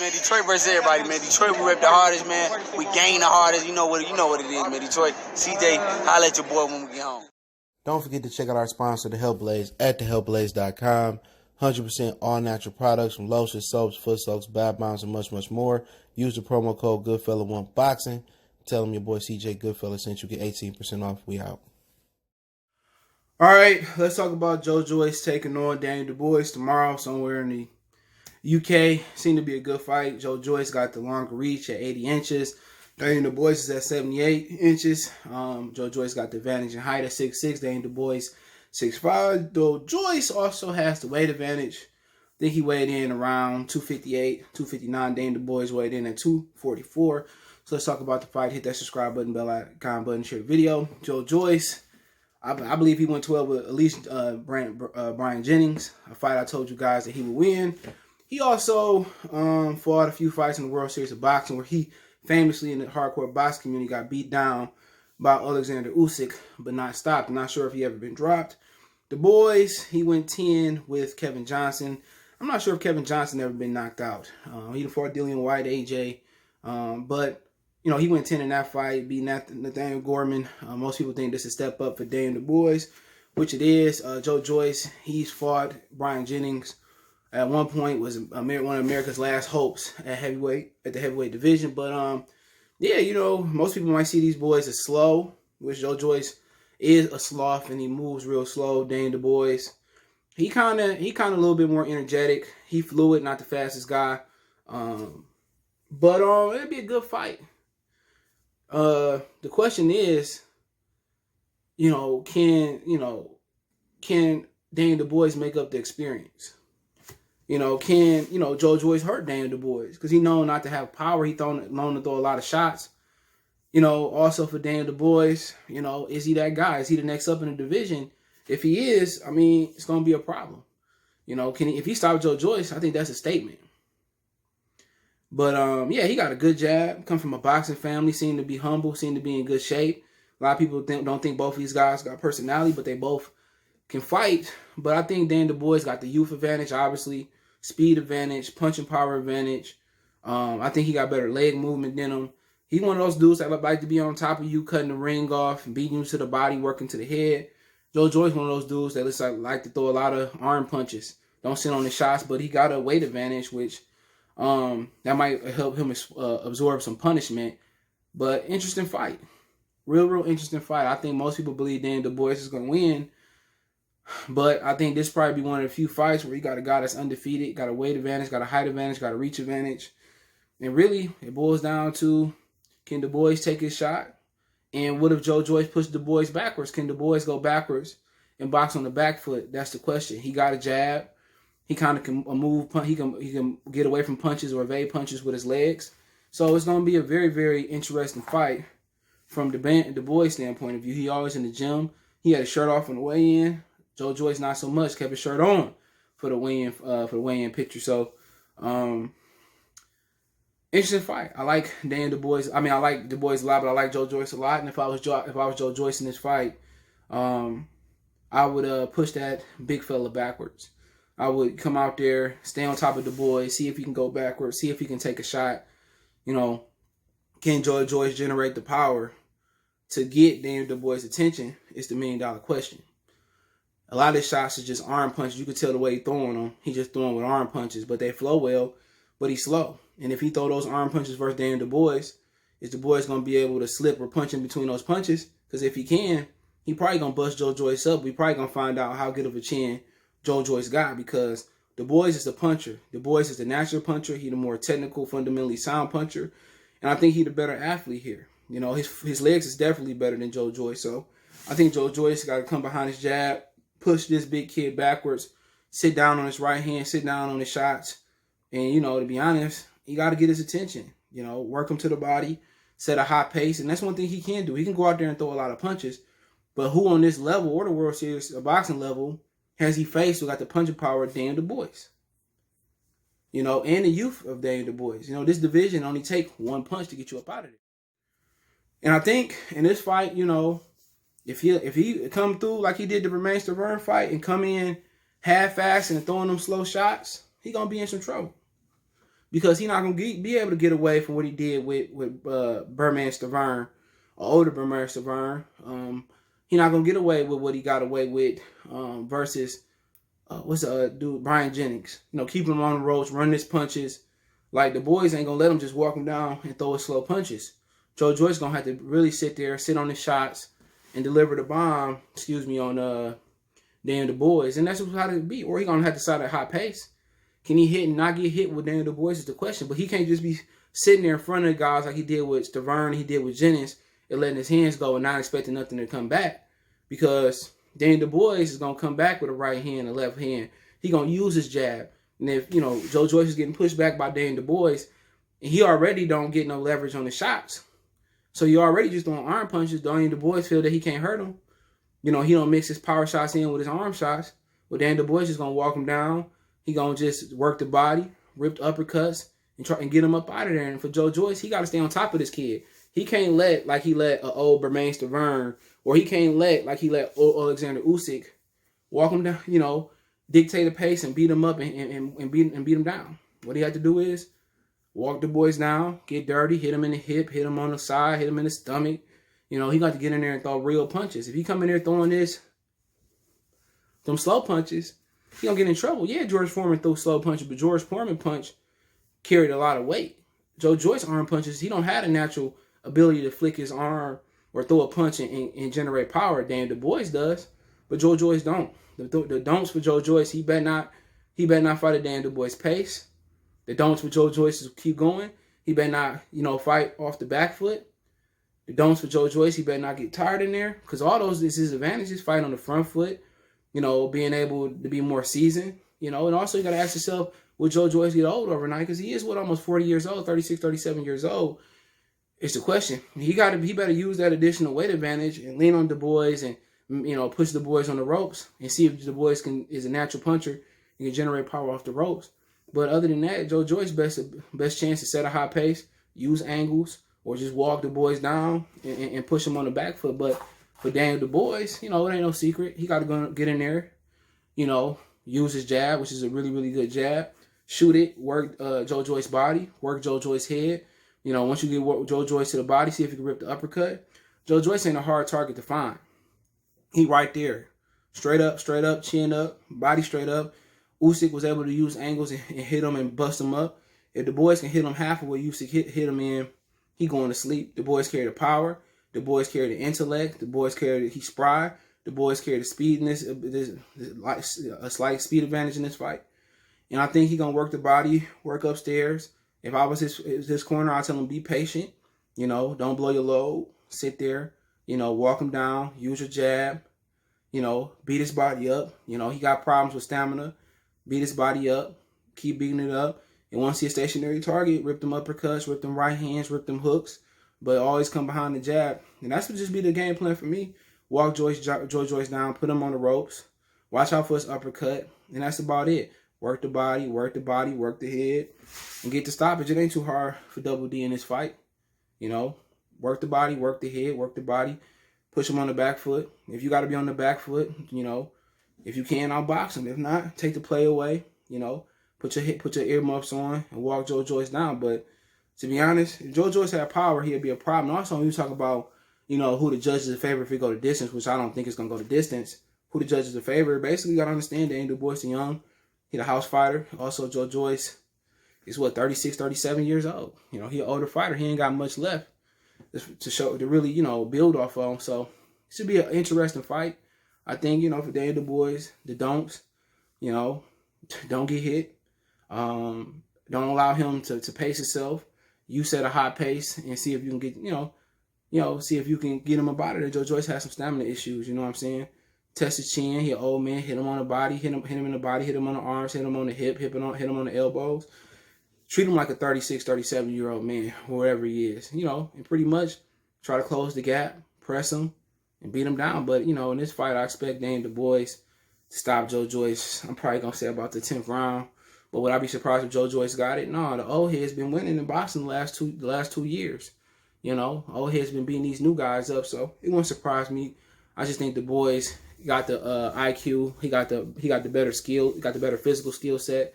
man. Detroit versus everybody, man. Detroit, we rep the hardest, man. We gain the hardest. You know what it is, man. Detroit, CJ, holla at your boy when we get home. Don't forget to check out our sponsor, The Health Blaze, at thehealthblaze.com. 100% all natural products from lotions, soaps, foot soaks, bath bombs, and much, much more. Use the promo code Goodfella1Boxing. Tell them your boy CJ Goodfella sent you. Get 18% off. We out. All right, let's talk about Joyce taking on Daniel Dubois tomorrow somewhere in the UK. Seemed to be a good fight. Joyce got the longer reach at 80 inches. Daniel Dubois is at 78 inches. Joyce got the advantage in height at 6'6". Daniel Dubois 6'5". Though Joyce also has the weight advantage. I think he weighed in around 258, 259. Daniel Dubois weighed in at 244. So let's talk about the fight. Hit that subscribe button, bell icon button, share the video. Joyce, I believe he went 12 with at least Brian Jennings, a fight I told you guys that he would win. He also fought a few fights in the World Series of Boxing where he famously in the hardcore boxing community got beat down by Alexander Usyk, but not stopped. I'm not sure if he ever been dropped. Dubois, he went 10 with Kevin Johnson. I'm not sure if Kevin Johnson ever been knocked out. He fought Dillian White, AJ, but you know, he went 10 in that fight, beating Nathaniel Gorman. Most people think this is a step up for Daniel Dubois, which it is. Joyce, he's fought Brian Jennings. At one point was one of America's last hopes at the heavyweight division. But yeah, you know, most people might see these boys as slow, which Joyce is a sloth and he moves real slow. Daniel Dubois, he kind of a little bit more energetic. He fluid, not the fastest guy. But it'd be a good fight. The question is, can Daniel Dubois make up the experience? Can Joyce hurt Daniel Dubois? Because he known not to have power. He known to throw a lot of shots. Also for Daniel Dubois, is he that guy? Is he the next up in the division? If he is, I mean, it's gonna be a problem. If he stops Joyce, I think that's a statement. But yeah, he got a good jab. Come from a boxing family, seemed to be humble, seemed to be in good shape. A lot of people don't think both of these guys got personality, but they both can fight. But I think Daniel Dubois got the youth advantage, obviously, speed advantage, punching power advantage. I think he got better leg movement than him. He's one of those dudes that like to be on top of you, cutting the ring off, beating you to the body, working to the head. Joyce one of those dudes that like to throw a lot of arm punches. Don't sit on the shots, but he got a weight advantage, which that might help him absorb some punishment. But interesting fight. Real interesting fight. I think most people believe Daniel Dubois is going to win. But I think this probably be one of the few fights where you got a guy that's undefeated, got a weight advantage, got a height advantage, got a reach advantage. And really, it boils down to, can Dubois take his shot? And what if Joyce pushed Dubois backwards? Can Dubois go backwards and box on the back foot? That's the question. He got a jab. He kind of can move. He can get away from punches or evade punches with his legs. So it's going to be a very, very interesting fight from Dubois' standpoint of view. He always in the gym. He had his shirt off on the way-in. Joyce not so much, kept his shirt on for the weigh-in picture. So interesting fight. I like Daniel Dubois. I mean, I like Dubois a lot, but I like Joyce a lot. And if I was Joyce in this fight, I would push that big fella backwards. I would come out there, stay on top of Dubois, see if he can go backwards, see if he can take a shot. Can Joyce generate the power to get Daniel Dubois' attention? Is the $1 million question. A lot of his shots are just arm punches. You can tell the way he's throwing them. He's just throwing with arm punches, but they flow well, but he's slow. And if he throw those arm punches versus Daniel Dubois, is Dubois going to be able to slip or punch in between those punches? Because if he can, he probably going to bust Joyce up. We probably going to find out how good of a chin Joyce got, because Dubois is the puncher. Dubois is the natural puncher. He's the more technical, fundamentally sound puncher. And I think he's the better athlete here. His legs is definitely better than Joyce. So I think Joyce got to come behind his jab, push this big kid backwards, sit down on his right hand, sit down on his shots. And, to be honest, he got to get his attention. Work him to the body, set a high pace. And that's one thing he can do. He can go out there and throw a lot of punches. But who on this level or the World Series boxing level has he faced who got the punching power of Daniel Dubois? And the youth of Daniel Dubois. This division only take one punch to get you up out of it. And I think in this fight, if he come through like he did the Romain Stavern fight and come in half-assed and throwing them slow shots, he going to be in some trouble. because he's not gonna be able to get away from what he did with Birdman Stavern, or older Birdman Stavern. He's not gonna get away with what he got away with versus what's the dude, Brian Jennings. Keeping him on the ropes, running his punches. Like, the boys ain't gonna let him just walk him down and throw his slow punches. Joe Joyce gonna have to really sit on his shots and deliver the bomb, on Daniel Dubois. And that's how it be. Or he gonna have to start at high pace. Can he hit and not get hit with Daniel Dubois is the question. But he can't just be sitting there in front of the guys like he did with Stavern, he did with Jennings, and letting his hands go and not expecting nothing to come back. Because Daniel Dubois is gonna come back with a right hand, a left hand. He gonna use his jab. And if, Joe Joyce is getting pushed back by Daniel Dubois, and he already don't get no leverage on the shots. So you already just throwing arm punches. Daniel Dubois feel that he can't hurt him. He don't mix his power shots in with his arm shots. Well, Daniel Dubois is going to walk him down. He going to just work the body, ripped uppercuts, and try and get him up out of there. And for Joe Joyce, he got to stay on top of this kid. He can't let, like he let old Bermain Stavern, or he can't let, like he let Alexander Usyk, walk him down, dictate the pace and beat him up and beat him down. What he had to do is walk the boys down, get dirty, hit him in the hip, hit him on the side, hit him in the stomach. He got to get in there and throw real punches. If he come in there throwing them slow punches, he gonna get in trouble. Yeah, George Foreman threw slow punches, but George Foreman punch carried a lot of weight. Joe Joyce arm punches, he don't have a natural ability to flick his arm or throw a punch and generate power. Dan Dubois does, but Joe Joyce don't. The don'ts for Joe Joyce, he better not fight at Dan Dubois' pace. The don'ts for Joe Joyce is keep going. He better not, fight off the back foot. The don'ts for Joe Joyce, he better not get tired in there, because all those is his advantages. Fight on the front foot, being able to be more seasoned, and also you got to ask yourself, will Joe Joyce get old overnight? Because he is, almost 40 years old, 36, 37 years old. It's the question. He better use that additional weight advantage and lean on Dubois and, push Dubois on the ropes and see if Dubois is a natural puncher and can generate power off the ropes. But other than that, Joe Joyce's best chance to set a high pace, use angles, or just walk Dubois down and push him on the back foot. But for Daniel Dubois, it ain't no secret. He got to go get in there, use his jab, which is a really, really good jab. Shoot it, work Joe Joyce's body, work Joe Joyce's head. Once you get Joe Joyce to the body, see if you can rip the uppercut. Joe Joyce ain't a hard target to find. He right there. Straight up, chin up, body straight up. Usyk was able to use angles and hit him and bust him up. If Dubois can hit him half of what Usyk hit him in, he going to sleep. Dubois carry the power. Dubois carry the intellect. Dubois carry he's spry. Dubois carry the speed in this, a slight speed advantage in this fight. And I think he going to work the body, work upstairs. If I was his corner, I'd tell him be patient. Don't blow your load. Sit there. Walk him down. Use your jab. Beat his body up. He got problems with stamina. Beat his body up. Keep beating it up. And once he's a stationary target, rip them uppercuts, rip them right hands, rip them hooks. But always come behind the jab. And that's would just be the game plan for me. Walk Joe Joyce down. Put him on the ropes. Watch out for his uppercut. And that's about it. Work the body, work the head, and get the stoppage. It ain't too hard for Double D in this fight. Work the body, work the head, work the body. Push him on the back foot. If you got to be on the back foot, if you can, I'll box him. If not, take the play away. Put your earmuffs on and walk Joe Joyce down. But to be honest, if Joe Joyce had power, he'd be a problem. Also, when you talk about, who the judge is a favorite if we go to distance, which I don't think it's going to go to distance, who the judge is a favorite, basically you got to understand that Daniel Dubois is young. He's a house fighter. Also, Joe Joyce is 36, 37 years old. He an older fighter. He ain't got much left to really, build off of. So it should be an interesting fight. I think, for Daniel Dubois, the don'ts, don't get hit. Don't allow him to pace himself. You set a high pace and see if you can get, see if you can get him about it. Joe Joyce has some stamina issues, you know what I'm saying? Test his chin. He an old man. Hit him on the body. Hit him in the body. Hit him on the arms. Hit him on the hip. Hit him on the elbows. Treat him like a 36, 37-year-old man, wherever he is. And pretty much try to close the gap, press him, and beat him down. But, in this fight, I expect Daniel Dubois to stop Joe Joyce. I'm probably going to say about the 10th round. But would I be surprised if Joe Joyce got it? No, the old head's been winning in boxing the last 2 years. Old head's been beating these new guys up, so it wouldn't surprise me. I just think Dubois got the IQ. He got the better skill. He got the better physical skill set.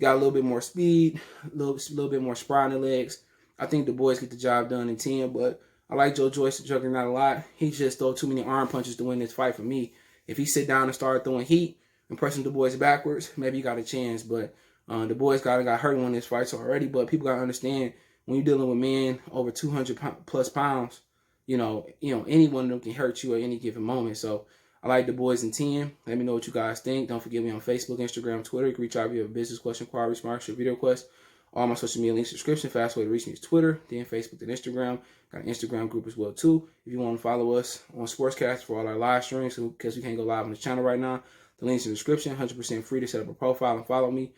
got a little bit more speed, a little bit more spry in the legs. I think Dubois get the job done in 10, but I like Joyce, the juggernaut, a lot. He just throw too many arm punches to win this fight for me. If he sit down and start throwing heat and pressing Dubois backwards, maybe he got a chance. But Dubois got hurt in one of his fights already. But people got to understand, when you're dealing with men over 200 plus pounds, you know, any one of them can hurt you at any given moment. So I like Dubois in 10. Let me know what you guys think. Don't forget me on Facebook, Instagram, Twitter. You can reach out if you have a business question, inquiry, smart, or video request. All my social media links in the description. Fast way to reach me is Twitter, then Facebook, then Instagram. Got an Instagram group as well too. If you want to follow us on Sportscastr for all our live streams, because we can't go live on the channel right now, the links in the description. 100% free to set up a profile and follow me.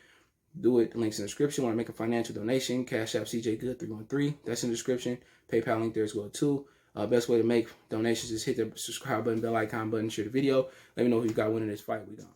Do it. The link's in the description. Want to make a financial donation? Cash App CJ Good 313. That's in the description. PayPal link there as well too. Best way to make donations is hit the subscribe button, bell icon button, share the video. Let me know who you got winning this fight. We done.